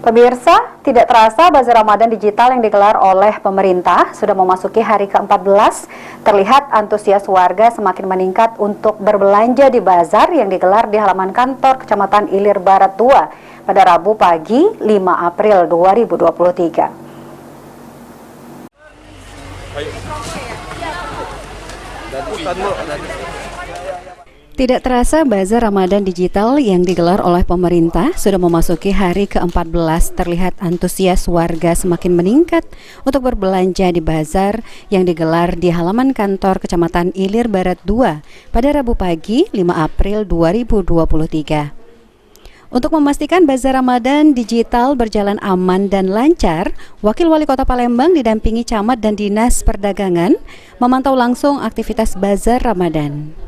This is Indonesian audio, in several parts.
Pemirsa, tidak terasa Bazar Ramadan digital yang digelar oleh pemerintah sudah memasuki hari ke-14. Terlihat antusias warga semakin meningkat untuk berbelanja di bazar yang digelar di halaman kantor Kecamatan Ilir Barat 2 pada Rabu pagi 5 April 2023. Tidak terasa Bazar Ramadan digital yang digelar oleh pemerintah sudah memasuki hari ke-14. Terlihat antusias warga semakin meningkat untuk berbelanja di bazar yang digelar di halaman kantor Kecamatan Ilir Barat 2 pada Rabu pagi 5 April 2023. Untuk memastikan Bazar Ramadan digital berjalan aman dan lancar, Wakil Wali Kota Palembang didampingi Camat dan Dinas Perdagangan memantau langsung aktivitas Bazar Ramadan.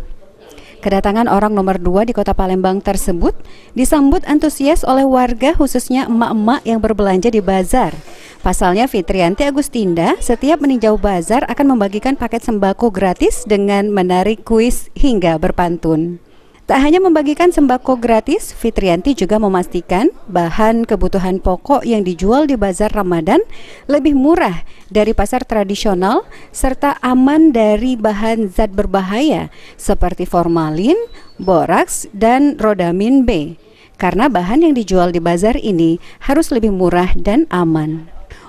Kedatangan orang nomor 2 di Kota Palembang tersebut disambut antusias oleh warga, khususnya emak-emak yang berbelanja di bazar. Pasalnya Fitrianti Agustinda setiap meninjau bazar akan membagikan paket sembako gratis dengan menarik kuis hingga berpantun. Tak hanya membagikan sembako gratis, Fitrianti juga memastikan bahan kebutuhan pokok yang dijual di Bazar Ramadan lebih murah dari pasar tradisional serta aman dari bahan zat berbahaya seperti formalin, boraks, dan rodamin B. Karena bahan yang dijual di bazar ini harus lebih murah dan aman.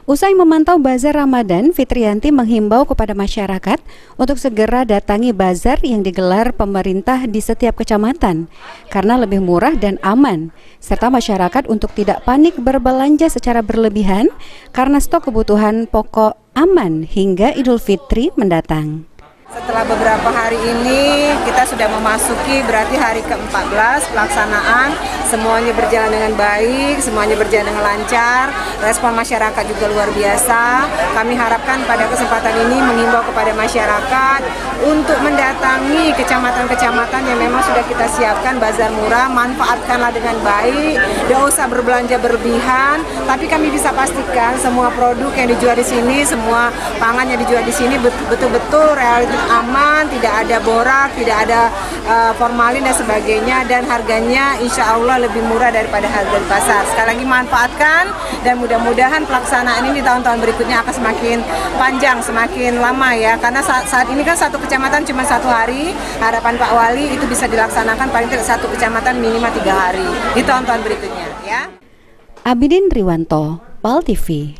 Usai memantau Bazar Ramadan, Fitrianti menghimbau kepada masyarakat untuk segera datangi bazar yang digelar pemerintah di setiap kecamatan karena lebih murah dan aman, serta masyarakat untuk tidak panik berbelanja secara berlebihan karena stok kebutuhan pokok aman hingga Idul Fitri mendatang. Setelah beberapa hari ini kita sudah memasuki berarti hari ke-14 pelaksanaan, semuanya berjalan dengan baik, semuanya berjalan dengan lancar, respon masyarakat juga luar biasa. Kami harapkan pada kesempatan ini menghimbau kepada masyarakat untuk mendatangi kecamatan-kecamatan yang memang sudah kita siapkan bazar murah, manfaatkanlah dengan baik, tidak usah berbelanja berlebihan, tapi kami bisa pastikan semua produk yang dijual di sini, semua pangan yang dijual di sini betul-betul realitas aman, tidak ada borak, tidak ada formalin dan sebagainya, dan harganya insya Allah lebih murah daripada harga di pasar. Sekali lagi manfaatkan dan mudah-mudahan pelaksanaan ini di tahun-tahun berikutnya akan semakin panjang, semakin lama ya, karena saat ini kan satu kecamatan cuma 1 hari. Harapan Pak Wali itu bisa dilaksanakan paling tidak satu kecamatan minimal 3 hari di tahun-tahun berikutnya ya. Abidin Riwanto, PAL TV.